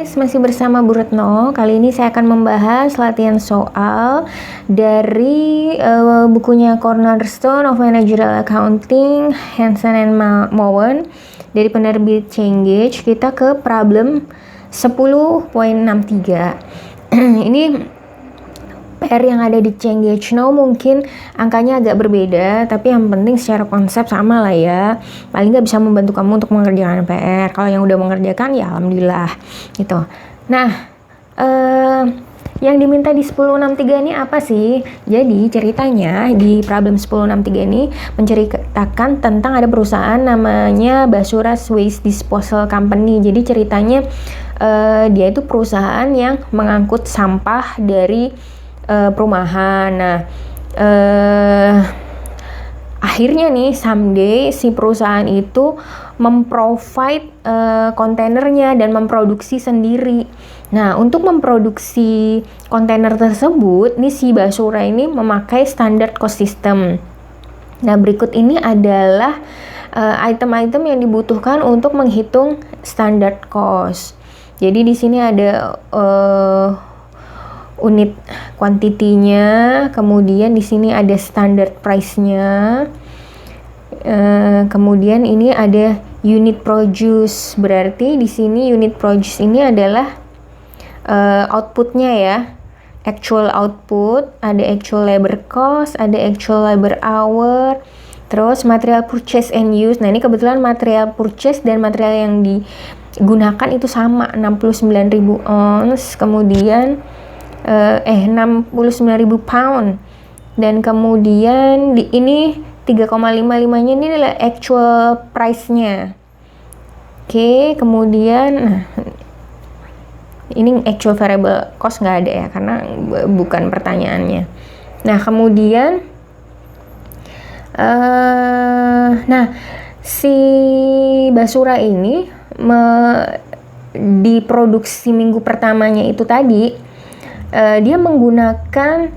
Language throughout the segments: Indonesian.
guys, masih bersama Bu Retno. Kali ini saya akan membahas latihan soal dari bukunya Cornerstone of Managerial Accounting, Hansen and Mowen dari penerbit Cengage. Kita ke problem 10.63. Ini PR yang ada di Cengage Now mungkin angkanya agak berbeda, tapi yang penting secara konsep sama lah ya. Paling nggak bisa membantu kamu untuk mengerjakan PR. Kalau yang udah mengerjakan ya alhamdulillah gitu. Nah, yang diminta di 1063 ini apa sih? Jadi ceritanya di problem 1063 ini menceritakan tentang ada perusahaan namanya Basuras Waste Disposal Company. Jadi ceritanya dia itu perusahaan yang mengangkut sampah dari perumahan. Nah, akhirnya nih someday si perusahaan itu memprovide kontainernya dan memproduksi sendiri. Nah, untuk memproduksi kontainer tersebut, nih si Basura ini memakai standard cost system. Nah, berikut ini adalah item-item yang dibutuhkan untuk menghitung standard cost. Jadi di sini ada unit kuantitinya, kemudian di sini ada standard price-nya, kemudian ini ada unit produce. Berarti di sini unit produce ini adalah output-nya ya, actual output, ada actual labor cost, ada actual labor hour, terus material purchase and use. Nah, ini kebetulan material purchase dan material yang digunakan itu sama, 69.000 ounce, kemudian 69.000 pound, dan kemudian ini 3,55-nya ini adalah actual price-nya. Oke, kemudian ini actual variable cost nggak ada ya, karena bukan pertanyaannya. Nah, kemudian si Basura ini diproduksi minggu pertamanya itu tadi dia menggunakan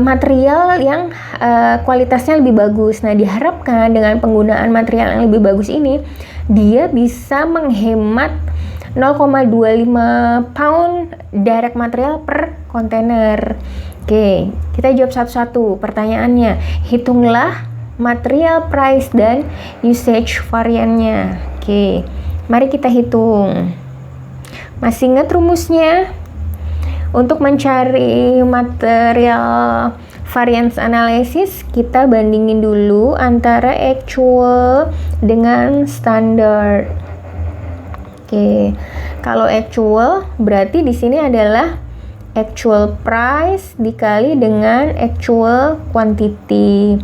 material yang kualitasnya lebih bagus. Nah, diharapkan dengan penggunaan material yang lebih bagus ini, dia bisa menghemat 0,25 pound direct material per kontainer. Oke, kita jawab satu-satu pertanyaannya. Hitunglah material price dan usage variannya. Oke, mari kita hitung. Masih ingat rumusnya? Untuk mencari material variance analysis, kita bandingin dulu antara actual dengan standard. Oke, kalau actual berarti di sini adalah actual price dikali dengan actual quantity.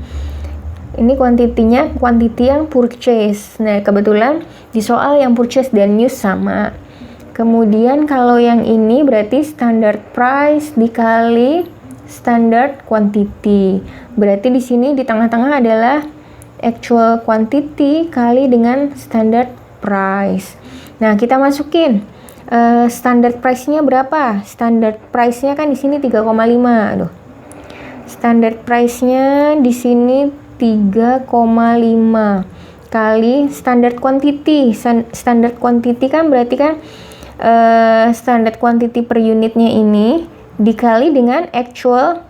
Ini kuantitinya quantity yang purchase. Nah, kebetulan di soal yang purchase dan use sama. Kemudian kalau yang ini berarti standard price dikali standard quantity. Berarti di sini di tengah-tengah adalah actual quantity kali dengan standard price. Nah, kita masukin standard price-nya berapa? Standard price-nya kan di sini 3,5. Aduh. Standard price-nya di sini 3,5 kali standard quantity. Standard quantity kan berarti kan standard quantity per unitnya ini dikali dengan actual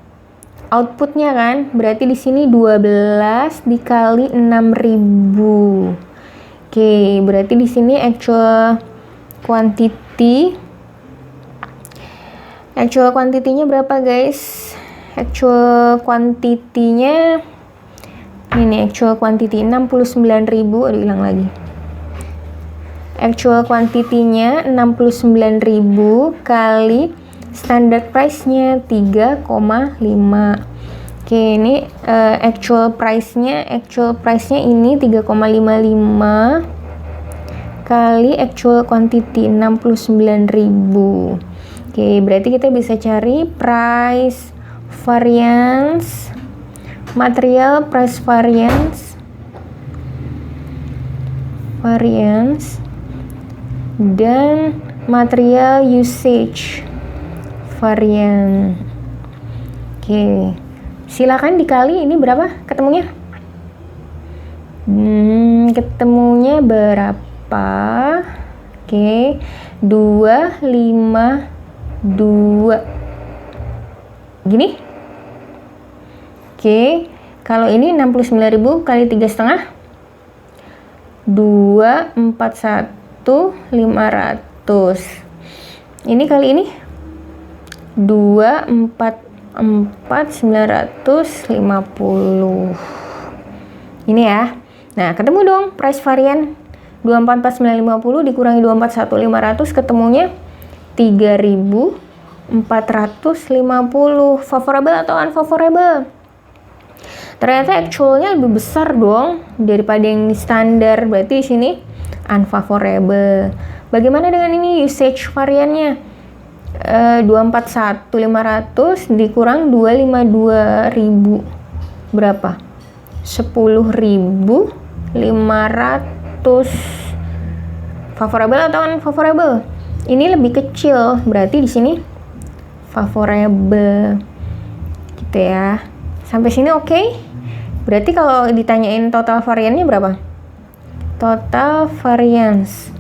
outputnya kan, berarti di sini 12 dikali 6.000. Oke, berarti di sini actual quantity-nya berapa guys? Actual quantity-nya ini actual quantity 69.000. Aduh, hilang lagi. Actual quantity-nya 69.000 kali standard price-nya 3,5. Oke, ini actual price-nya ini 3,55 kali actual quantity 69.000. Oke, berarti kita bisa cari price variance, material price variance dan material usage varian. Oke, silakan dikali ini berapa ketemunya? Ketemunya berapa? Oke, 252 gini. Oke, kalau ini 69.000 kali 3,5 241.500. Ini kali ini 244.950. Ini ya. Nah, ketemu dong price varian 244.950 dikurangi 241.500, ketemunya 3.450. Favorable atau unfavorable? Ternyata actualnya lebih besar dong daripada yang standar, berarti di sini unfavorable. Bagaimana dengan ini usage variannya? 241.500 dikurang 252.000 berapa? 10.500. Favorable atau unfavorable? Ini lebih kecil, berarti di sini favorable. Gitu ya. Sampai sini oke? Berarti kalau ditanyain total variannya berapa? Total variance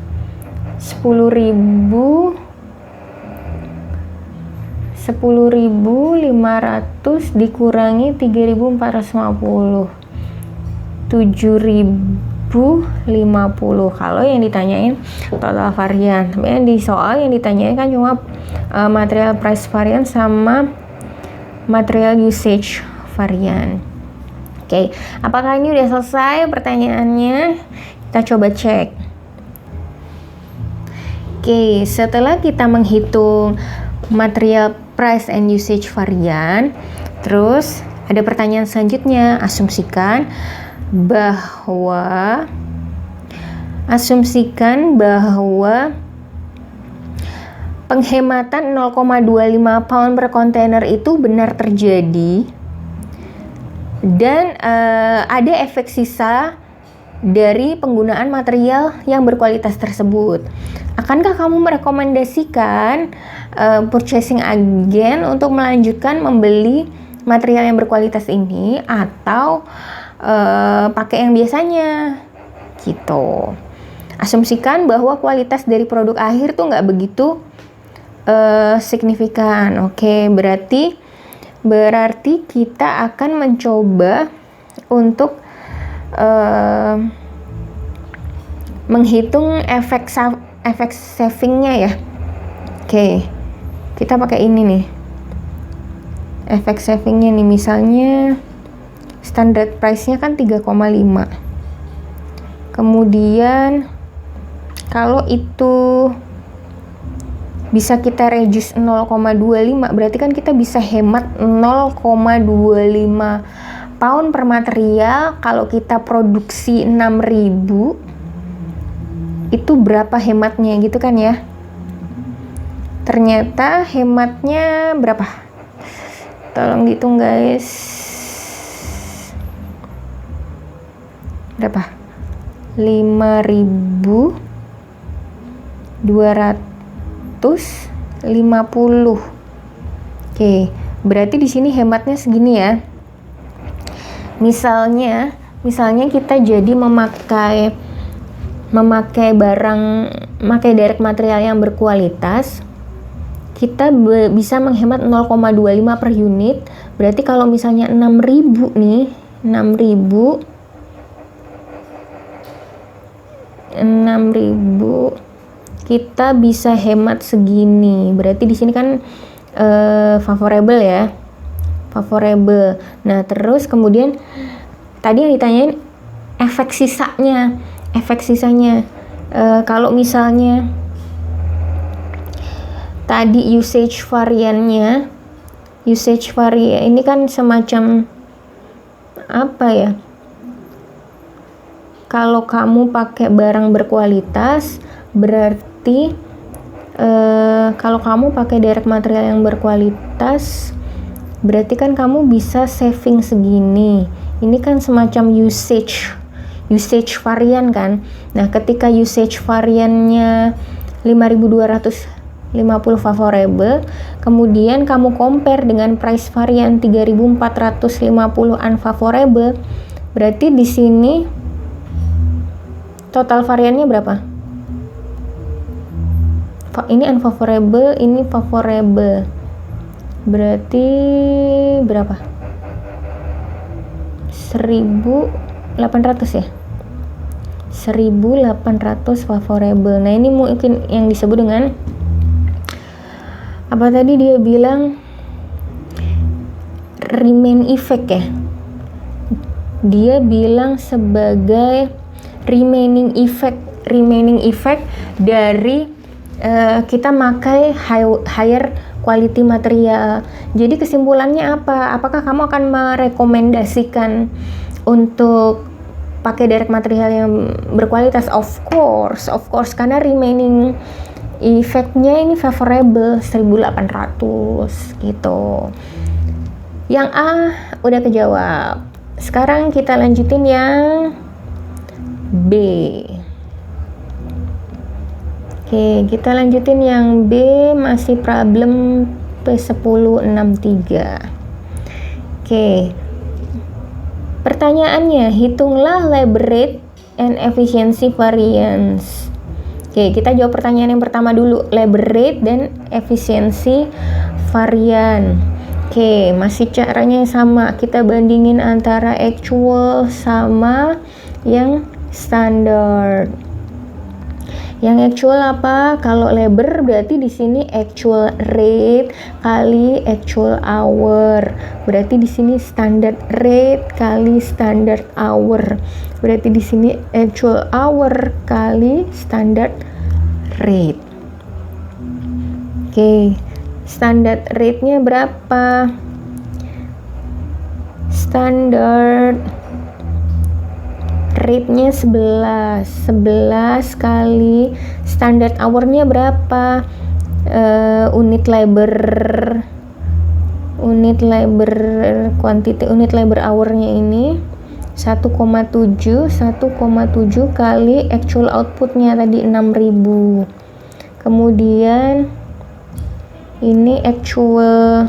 10.500 dikurangi 3.450. 7.050 kalau yang ditanyain total varian. Tapi yang di soal yang ditanyain kan cuma material price varian sama material usage varian. Oke, apakah ini udah selesai pertanyaannya? Kita coba cek. Oke, setelah kita menghitung material price and usage varian, terus ada pertanyaan selanjutnya. Asumsikan bahwa penghematan 0,25 pound per kontainer itu benar terjadi dan ada efek sisa dari penggunaan material yang berkualitas tersebut. Akankah kamu merekomendasikan purchasing agent untuk melanjutkan membeli material yang berkualitas ini atau pakai yang biasanya? Gitu. Asumsikan bahwa kualitas dari produk akhir tuh nggak begitu signifikan. Oke, berarti kita akan mencoba untuk menghitung efek savingnya ya. Oke, kita pakai ini nih. Efek savingnya nih, misalnya standard price-nya kan 3,5. Kemudian kalau itu bisa kita reduce 0,25, berarti kan kita bisa hemat 0,25 pound per material. Kalau kita produksi 6.000, itu berapa hematnya gitu kan ya? Ternyata hematnya berapa? Tolong dihitung guys. Berapa? 5.250. Oke, berarti di sini hematnya segini ya. Misalnya kita jadi memakai direct material yang berkualitas, kita bisa menghemat 0,25 per unit. Berarti kalau misalnya 6.000 nih, 6.000 kita bisa hemat segini. Berarti di sini kan favorable ya. Favorable. Nah, terus kemudian tadi yang ditanyain efek sisanya. Kalau misalnya tadi usage varian ini kan semacam apa ya? Kalau kamu pakai barang berkualitas, berarti kalau kamu pakai direct material yang berkualitas, berarti kan kamu bisa saving segini. Ini kan semacam usage varian kan. Nah, ketika usage variannya 5.250 favorable, kemudian kamu compare dengan price varian 3.450 unfavorable, berarti di sini total variannya berapa? ini unfavorable, ini favorable. Berarti berapa? 1.800 ya? 1.800 favorable. Nah, ini mungkin yang disebut dengan apa tadi dia bilang, remain effect ya. Dia bilang sebagai remaining effect dari kita pakai higher quality material. Jadi kesimpulannya apa? Apakah kamu akan merekomendasikan untuk pakai direct material yang berkualitas? Of course, karena remaining effect-nya ini favorable 1.800 gitu. Yang A udah kejawab. Sekarang kita lanjutin yang B. Oke, kita lanjutin yang B, masih problem P1063. Oke. Pertanyaannya, hitunglah labor rate and efficiency variance. Oke, kita jawab pertanyaan yang pertama dulu, labor rate dan efisiensi varian. Oke, masih caranya sama, kita bandingin antara actual sama yang standar. Yang actual apa? Kalau labor berarti di sini actual rate kali actual hour. Berarti di sini standard rate kali standard hour. Berarti di sini actual hour kali standard rate. Oke, standard rate-nya berapa? Standard rate-nya 11 kali standard hour-nya berapa? Unit labor hour-nya ini 1,7 kali actual output-nya tadi 6.000. Kemudian ini actual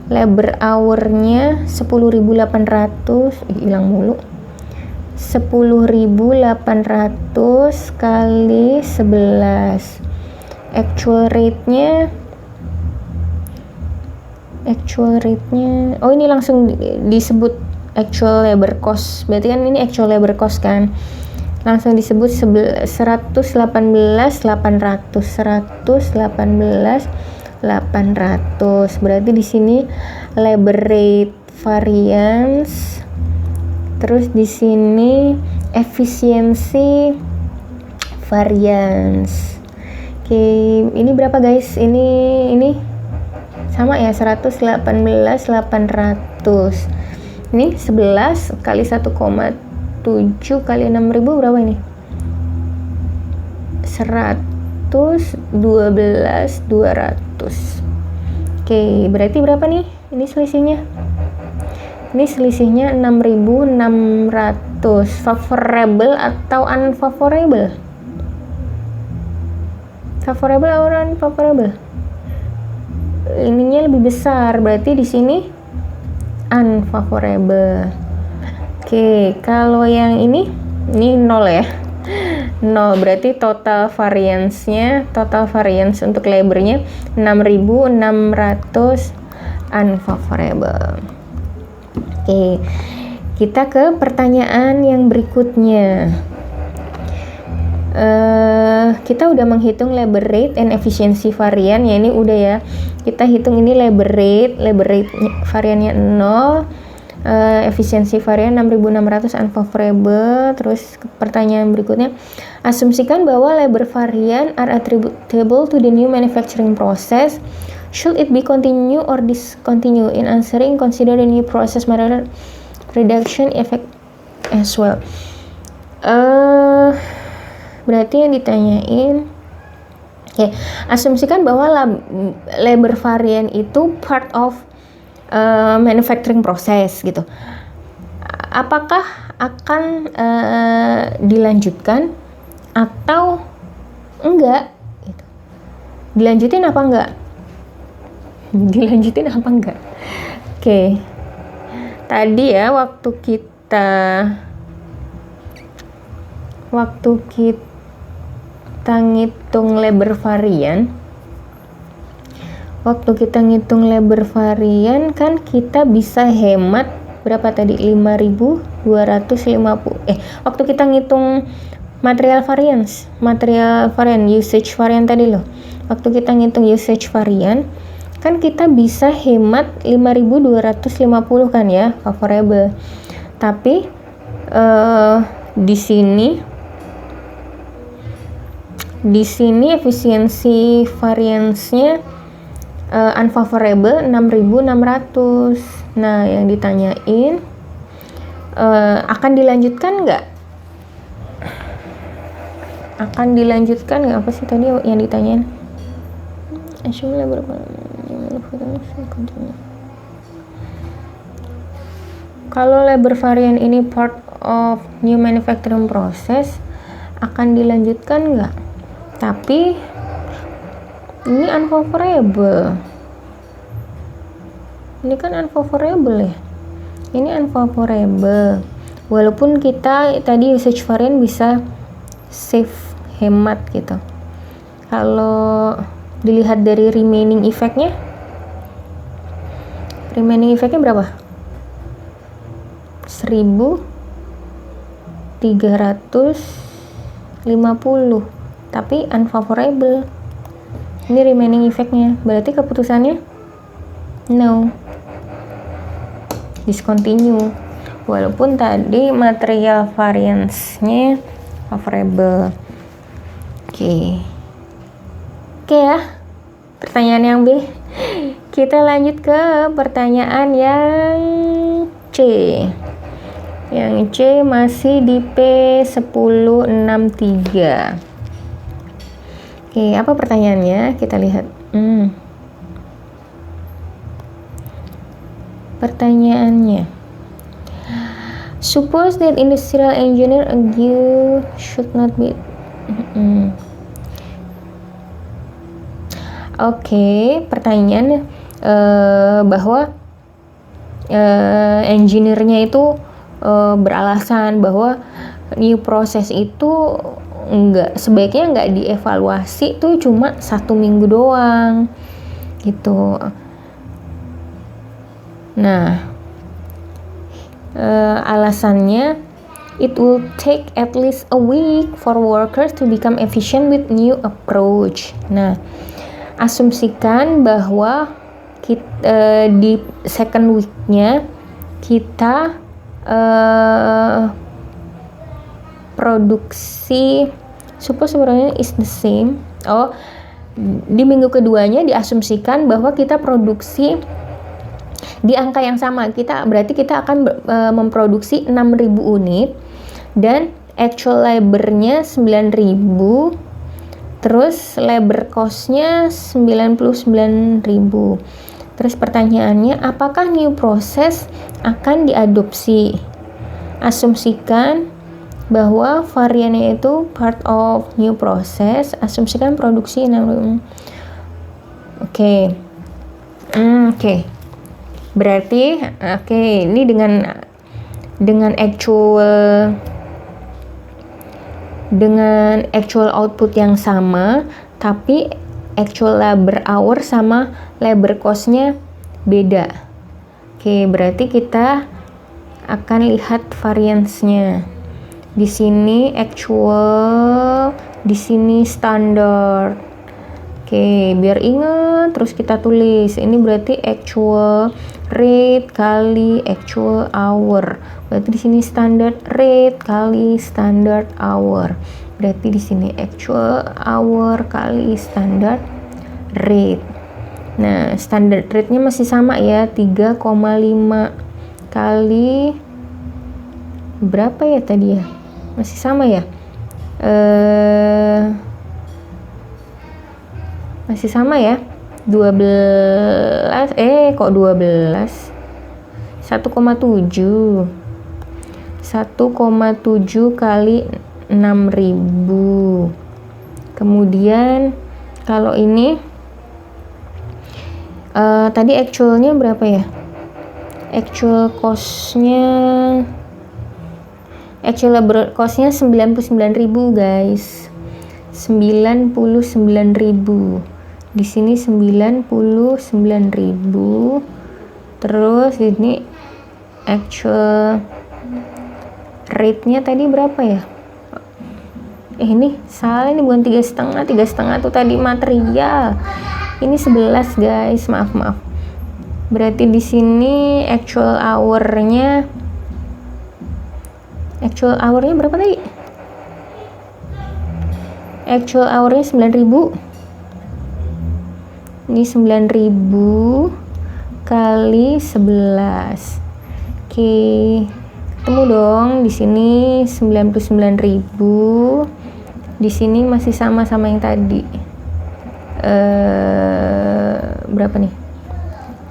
labor hour-nya 10.800, hilang mulu. 10.800 kali 11. Actual rate-nya oh ini langsung disebut actual labor cost. Berarti kan ini actual labor cost kan. Langsung disebut 118.800. Berarti di sini labor rate variance, terus di sini efisiensi variance. Oke, ini berapa guys? Ini sama ya, 118.800. Ini 11 kali 1,7 kali 6.000 berapa ini? 112.200. Oke, berarti berapa nih? Ini selisihnya. Ini selisihnya 6.600. Favorable atau unfavorable? Favorable atau unfavorable? Ininya lebih besar, berarti di sini unfavorable. Oke, kalau yang ini 0 ya. 0 berarti total variance untuk labornya 6.600 unfavorable. Oke, kita ke pertanyaan yang berikutnya. Kita udah menghitung labor rate and efficiency varian ya, ini udah ya. Kita hitung ini labor rate variannya 0, efisiensi varian 6.600 unfavorable. Terus pertanyaan berikutnya, asumsikan bahwa labor varian are attributable to the new manufacturing process. Should it be continue or discontinue? In answering, consider the new process material reduction effect as well. Berarti yang ditanyain, okay, asumsikan bahwa labor varian itu part of manufacturing process gitu. Apakah akan dilanjutkan atau enggak? Gitu. Dilanjutin apa enggak? Oke. Tadi ya waktu kita kita ngitung labor varian, kan kita bisa hemat berapa tadi? 5.250. Waktu kita ngitung material varian usage varian tadi loh. Waktu kita ngitung usage varian, kan kita bisa hemat 5.250 kan ya, favorable. Tapi di sini efisiensi variance-nya unfavorable 6.600. Nah, yang ditanyain akan dilanjutkan nggak? Apa sih tadi yang ditanyain? Kalau labor varian ini part of new manufacturing process, akan dilanjutkan nggak? Tapi ini unfavorable. Ini kan unfavorable ya. Ini unfavorable. Walaupun kita tadi usage varian bisa save, hemat gitu. Kalau dilihat dari remaining effect-nya berapa? 1.350. Tapi unfavorable. Ini remaining effect-nya. Berarti keputusannya no, discontinue. Walaupun tadi material variance-nya favorable. Oke ya. Pertanyaan yang B. Kita lanjut ke pertanyaan yang C. Yang C masih di P1063. Oke, apa pertanyaannya? Kita lihat. Pertanyaannya, suppose that industrial engineer argue should not be. Oke, pertanyaannya bahwa engineer-nya itu beralasan bahwa new process itu sebaiknya nggak dievaluasi tuh cuma 1 minggu doang gitu. Nah, alasannya it will take at least a week for workers to become efficient with new approach. Nah, asumsikan bahwa di second week-nya kita produksi, suppose sebenarnya is the same. Di minggu keduanya diasumsikan bahwa kita produksi di angka yang sama. Berarti kita akan memproduksi 6.000 unit dan actual labor-nya 9.000, terus labor cost-nya 99.000. Terus pertanyaannya, apakah new process akan diadopsi? Asumsikan bahwa variannya itu part of new process, asumsikan produksi 6.000. Oke. Berarti ini dengan actual output yang sama, tapi actual labor hour sama labor cost-nya beda. Berarti kita akan lihat variance-nya. Di sini actual, di sini standard. Biar ingat terus kita tulis. Ini berarti actual rate kali actual hour. Berarti di sini standard rate kali standard hour. Berarti di sini actual hour kali standard rate. Nah, standard rate-nya masih sama ya, 3,5 kali berapa ya tadi ya? Masih sama ya? Masih sama ya? 12, kok 12? 1,7 kali 6.000. Kemudian kalau ini tadi actualnya berapa ya? Actual labor cost-nya 99.000 guys. 99.000. Di sini 99.000. Terus ini actual rate-nya tadi berapa ya? Ini salah, ini bukan 3,5. 3,5 tuh tadi material. Ini 11 guys, maaf. Berarti di sini actual hour-nya berapa tadi? Actual hour-nya 9.000. Ini 9.000 kali 11. Oke, ketemu dong. Di sini 99.000. Di sini masih sama yang tadi. Berapa nih?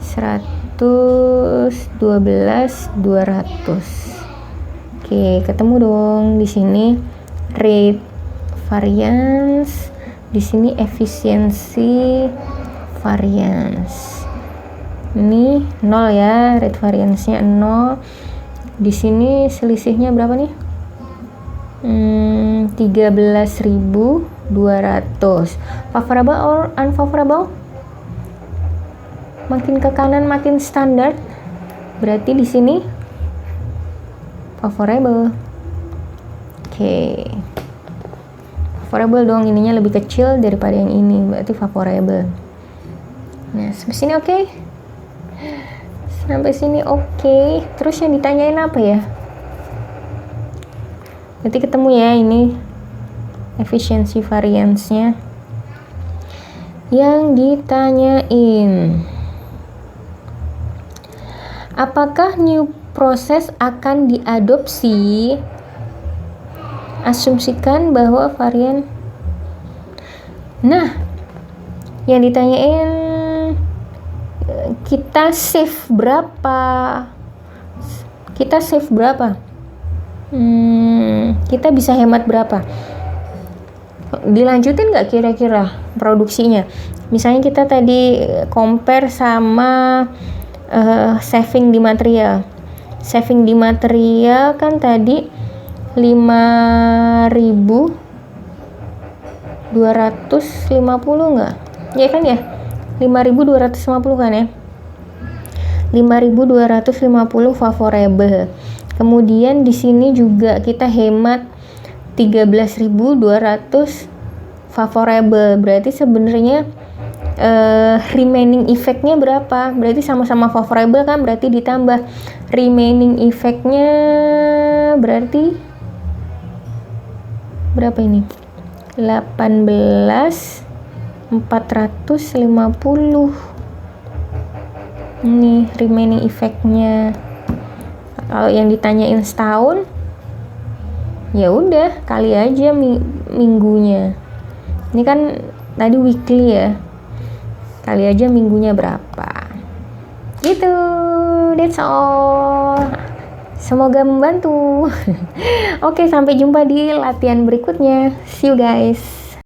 112.200. Oke, ketemu dong. Di sini rate variance, di sini efisiensi variance. Ini 0 ya, rate variance-nya 0. Di sini selisihnya berapa nih? 13.200. Favorable or unfavorable? Makin ke kanan makin standar. Berarti di sini favorable. Oke. Favorable dong, ininya lebih kecil daripada yang ini, berarti favorable. Nah, sampai sini oke? Sampai sini oke. Terus yang ditanyain apa ya? Berarti ketemu ya, ini efisiensi variance-nya. Yang ditanyain, apakah new process akan diadopsi? Asumsikan bahwa varian. Nah, yang ditanyain kita save berapa? Kita bisa hemat berapa? Dilanjutin nggak kira-kira produksinya? Misalnya kita tadi compare sama saving di material. Saving di material kan tadi 5.250 nggak? Ya kan ya? 5.250 kan ya? 5.250 favorable. Kemudian di sini juga kita hemat 13.200 favorable. Berarti sebenarnya remaining effect-nya berapa? Berarti sama-sama favorable kan? Berarti ditambah remaining effect-nya berarti berapa ini? 18.450. Ini remaining effect-nya. Kalau yang ditanyain setahun, ya udah kali aja minggunya. Ini kan tadi weekly ya, kali aja minggunya berapa. Gitu, that's all. Semoga membantu. Oke, sampai jumpa di latihan berikutnya. See you guys.